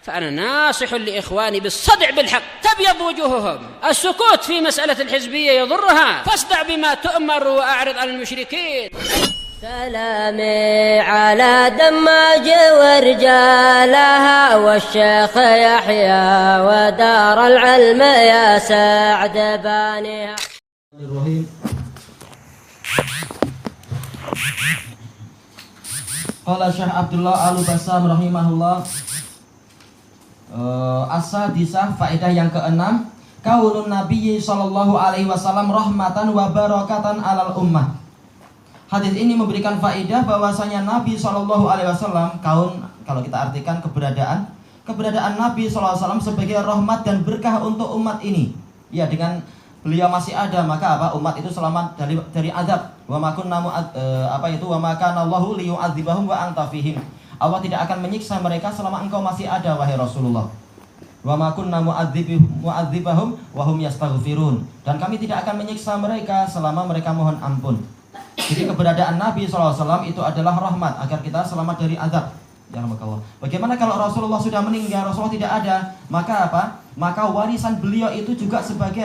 فأنا ناصح لإخواني بالصدع بالحق تبيض وجوههم. السكوت في مسألة الحزبية يضرها، فاصدع بما تؤمر وأعرض عن المشركين. سلامي على دماج ورجالها والشيخ يحيى ودار العلم يا سعد بانيها. Qala Syekh Abdullah Al-Bassam rahimahullah, as-sadisah, faedah yang keenam, kaunun nabiyyi sallallahu alaihi wasallam rahmatan wa barakatan alal ummah. Hadis ini memberikan faedah bahwasanya Nabi sallallahu alaihi wasallam, kaun kalau kita artikan keberadaan Nabi sallallahu alaihi wasallam sebagai rahmat dan berkah untuk umat ini. Ya, dengan beliau masih ada, maka umat itu selamat dari azab. Wa ma kunna wa ma kana Allahu liyu'adzibahum wa anta fihim. Allah tidak akan menyiksa mereka selama engkau masih ada, wahai Rasulullah. Wa ma kunna mu'adzibahum wa hum yastaghfirun. Dan kami tidak akan menyiksa mereka selama mereka mohon ampun. Jadi keberadaan Nabi SAW itu adalah rahmat agar kita selamat dari azab. Ya Allah. Bagaimana kalau Rasulullah sudah meninggal, Rasulullah tidak ada, maka maka warisan beliau itu juga sebagai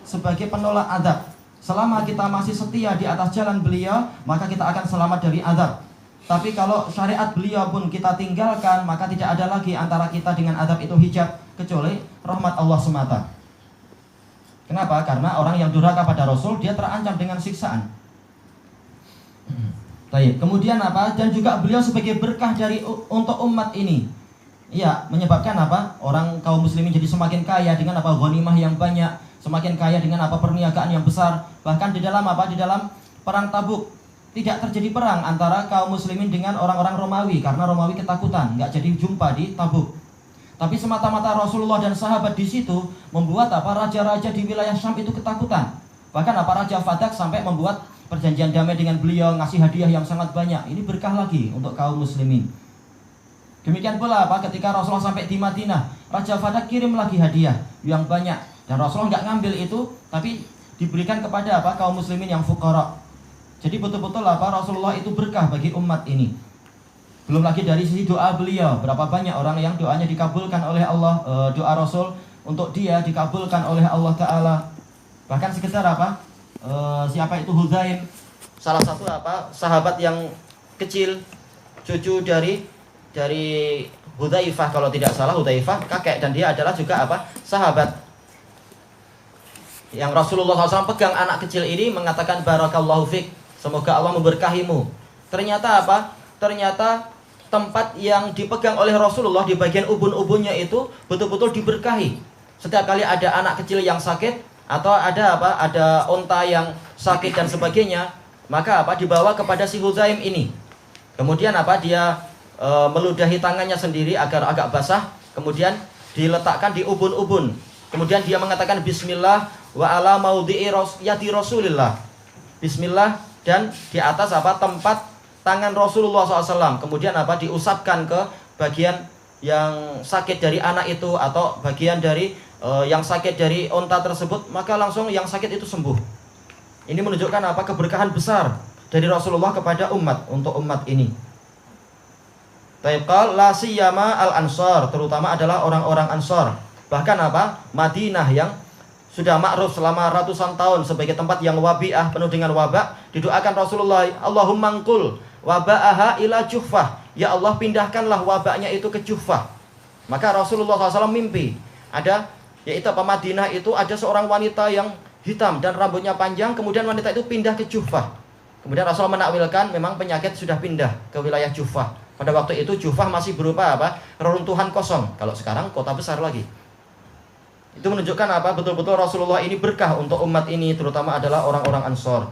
sebagai penolak azab. Selama kita masih setia di atas jalan beliau, maka kita akan selamat dari azab. Tapi kalau syariat beliau pun kita tinggalkan, maka tidak ada lagi antara kita dengan azab itu hijab, kecuali rahmat Allah semata. Kenapa? Karena orang yang durhaka pada Rasul, dia terancam dengan siksaan. Baik, kemudian dan juga beliau sebagai berkah untuk umat ini. Ya, menyebabkan orang kaum muslimin jadi semakin kaya dengan ghanimah yang banyak, semakin kaya dengan perniagaan yang besar. Bahkan di dalam di dalam perang Tabuk tidak terjadi perang antara kaum muslimin dengan orang-orang Romawi karena Romawi ketakutan, nggak jadi jumpa di Tabuk. Tapi semata-mata Rasulullah dan sahabat di situ membuat raja-raja di wilayah Syam itu ketakutan. Bahkan Raja Fadak sampai membuat perjanjian damai dengan beliau, ngasih hadiah yang sangat banyak. Ini berkah lagi untuk kaum muslimin. Demikian pula ketika Rasulullah sampai di Madinah, Raja Fadak kirim lagi hadiah yang banyak, dan Rasulullah nggak ngambil itu, tapi diberikan kepada kaum muslimin yang fuqara. Jadi betul-betul Rasulullah itu berkah bagi umat ini. Belum lagi dari sisi doa beliau, berapa banyak orang yang doanya dikabulkan oleh Allah, doa Rasul untuk dia dikabulkan oleh Allah Ta'ala. Bahkan sekedar siapa itu Huzaim, salah satu sahabat yang kecil, cucu dari Hudzaifah, kalau tidak salah Hudzaifah kakek, dan dia adalah juga sahabat yang Rasulullah SAW pegang. Anak kecil ini mengatakan barakallahu fik, semoga Allah memberkahimu. Ternyata ternyata tempat yang dipegang oleh Rasulullah di bagian ubun-ubunnya itu betul-betul diberkahi. Setiap kali ada anak kecil yang sakit atau ada onta yang sakit dan sebagainya, maka dibawa kepada si Huzaim ini. Kemudian dia meludahi tangannya sendiri agar agak basah, kemudian diletakkan di ubun-ubun. Kemudian dia mengatakan bismillah wa ala maudhi'i yadi Rasulillah. Bismillah, dan di atas tempat tangan Rasulullah SAW. Kemudian diusapkan ke bagian yang sakit dari anak itu, atau bagian dari yang sakit dari onta tersebut, maka langsung yang sakit itu sembuh. Ini menunjukkan keberkahan besar dari Rasulullah kepada untuk umat ini. Taibqal la siyama al-ansar, terutama adalah orang-orang Ansar. Bahkan Madinah yang sudah ma'ruf selama ratusan tahun sebagai tempat yang wabi'ah, penuh dengan wabak, didoakan Rasulullah, Allahumma nqul waba'aha ila Juhfah, ya Allah pindahkanlah wabaknya itu ke Juhfah. Maka Rasulullah SAW mimpi yaitu Madinah itu ada seorang wanita yang hitam dan rambutnya panjang, kemudian wanita itu pindah ke Juhfah. Kemudian Rasulullah menakwilkan memang penyakit sudah pindah ke wilayah Juhfah. Pada waktu itu Juhfah masih berupa reruntuhan kosong. Kalau sekarang kota besar lagi. Itu menunjukkan betul-betul Rasulullah ini berkah untuk umat ini, terutama adalah orang-orang Ansor.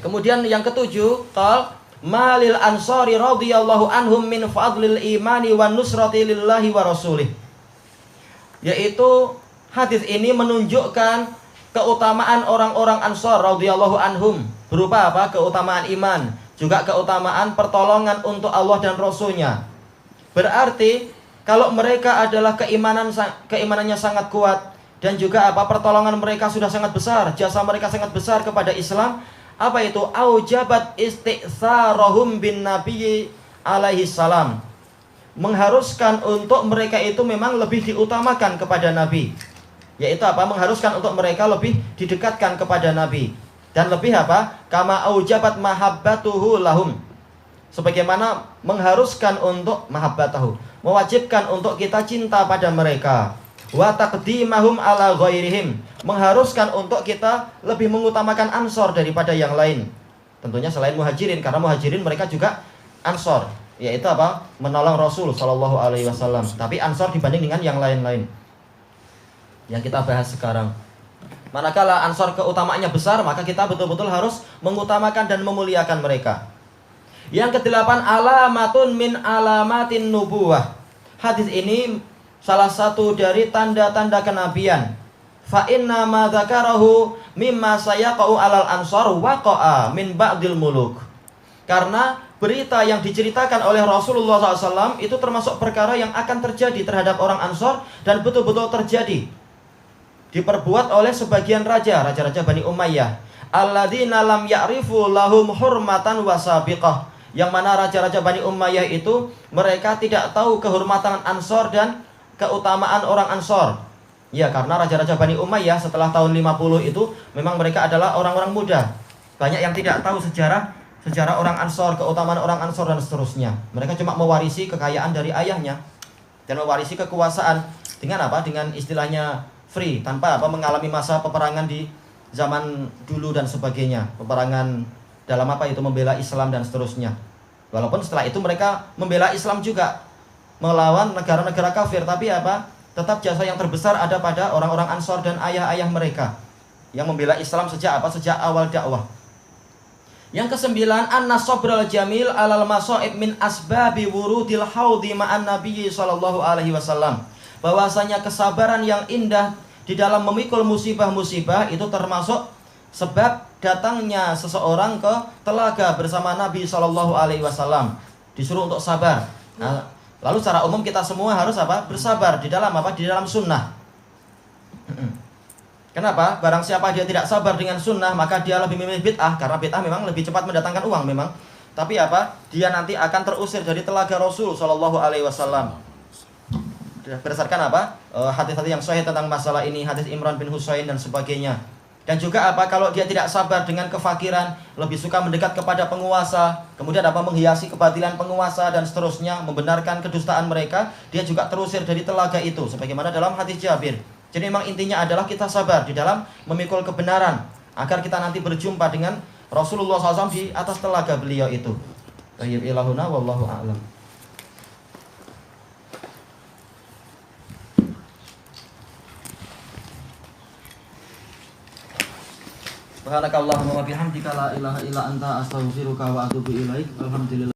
Kemudian yang ketujuh, malil ansari radhiyallahu anhum min fadlil imani wan nusrati lillahi wa rasulih. Yaitu hadis ini menunjukkan keutamaan orang-orang Ansor radhiyallahu anhum, berupa keutamaan iman, juga keutamaan pertolongan untuk Allah dan Rasulnya. Berarti kalau mereka adalah keimanannya sangat kuat, dan juga pertolongan mereka sudah sangat besar, jasa mereka sangat besar kepada Islam, itu aujabat isti'tsarahum bin nabiyyi alaihi salam. mengharuskan untuk mereka itu memang lebih diutamakan kepada Nabi. Yaitu apa? Mengharuskan untuk mereka lebih didekatkan kepada Nabi. Dan lebih apa? Kama aujabat mahabbatuhu lahum. Sebagaimana mengharuskan untuk mahabbatahu, mewajibkan untuk kita cinta pada mereka. Wa taqdimahum ala ghairihim, mengharuskan untuk kita lebih mengutamakan Ansor daripada yang lain. Tentunya selain Muhajirin, karena Muhajirin mereka juga Ansor, yaitu apa? Menolong Rasul sallallahu alaihi wasallam. Tapi Ansor dibanding dengan yang lain-lain yang kita bahas sekarang. Manakala Ansor keutamaannya besar, maka kita betul-betul harus mengutamakan dan memuliakan mereka. Yang kedelapan, alamatun min alamatin nubuwah. Hadis ini salah satu dari tanda-tanda kenabian. Fa inna ma dzakarahu mimma sayaqau alal ansar waqa'a min ba'dil muluk. Karena berita yang diceritakan oleh Rasulullah SAW itu termasuk perkara yang akan terjadi terhadap orang Ansor dan betul-betul terjadi. Diperbuat oleh sebagian raja-raja Bani Umayyah. Alladzina lam ya'rifu lahum hurmatan wasabiqah. Yang mana raja-raja Bani Umayyah itu mereka tidak tahu kehormatan Ansor dan keutamaan orang Ansor. Ya, karena raja-raja Bani Umayyah setelah tahun 50 itu memang mereka adalah orang-orang muda. Banyak yang tidak tahu sejarah orang Ansor, keutamaan orang Ansor dan seterusnya. Mereka cuma mewarisi kekayaan dari ayahnya dan mewarisi kekuasaan dengan apa? Dengan istilahnya free, tanpa apa mengalami masa peperangan di zaman dulu dan sebagainya. Peperangan dalam apa itu membela Islam dan seterusnya. Walaupun setelah itu mereka membela Islam juga melawan negara-negara kafir, tapi apa? Tetap jasa yang terbesar ada pada orang-orang Ansor dan ayah-ayah mereka yang membela Islam sejak apa? Sejak awal dakwah. Yang kesembilan, an-nasabral jamil alal masaib min asbabi wurudil haudi ma'an nabiyyi sallallahu alaihi wasallam. Bahwasanya kesabaran yang indah di dalam memikul musibah-musibah itu termasuk sebab datangnya seseorang ke telaga bersama Nabi sallallahu alaihi wasallam. Disuruh untuk sabar. Nah, lalu secara umum kita semua harus apa? Bersabar di dalam apa? Di dalam sunnah. Kenapa? Barang siapa dia tidak sabar dengan sunnah, maka dia lebih memilih bid'ah. Karena bid'ah memang lebih cepat mendatangkan uang memang. Tapi apa? Dia nanti akan terusir dari telaga Rasul sallallahu alaihi wasallam. Berdasarkan apa? Hadis-hadis yang sahih tentang masalah ini, hadis Imran bin Husain dan sebagainya. Dan juga apa? Kalau dia tidak sabar dengan kefakiran, lebih suka mendekat kepada penguasa, kemudian apa? Menghiasi kebatilan penguasa dan seterusnya, membenarkan kedustaan mereka, dia juga terusir dari telaga itu. Sebagaimana dalam hadis Jabir. Jadi memang intinya adalah kita sabar di dalam memikul kebenaran, agar kita nanti berjumpa dengan Rasulullah SAW di atas telaga beliau itu. Tayyib ilahuna wallahu a'lam. Subhanakallahumma wa bihamdika la ilaha illa anta astaghfiruka wa atubu ilaik. Alhamdulillah.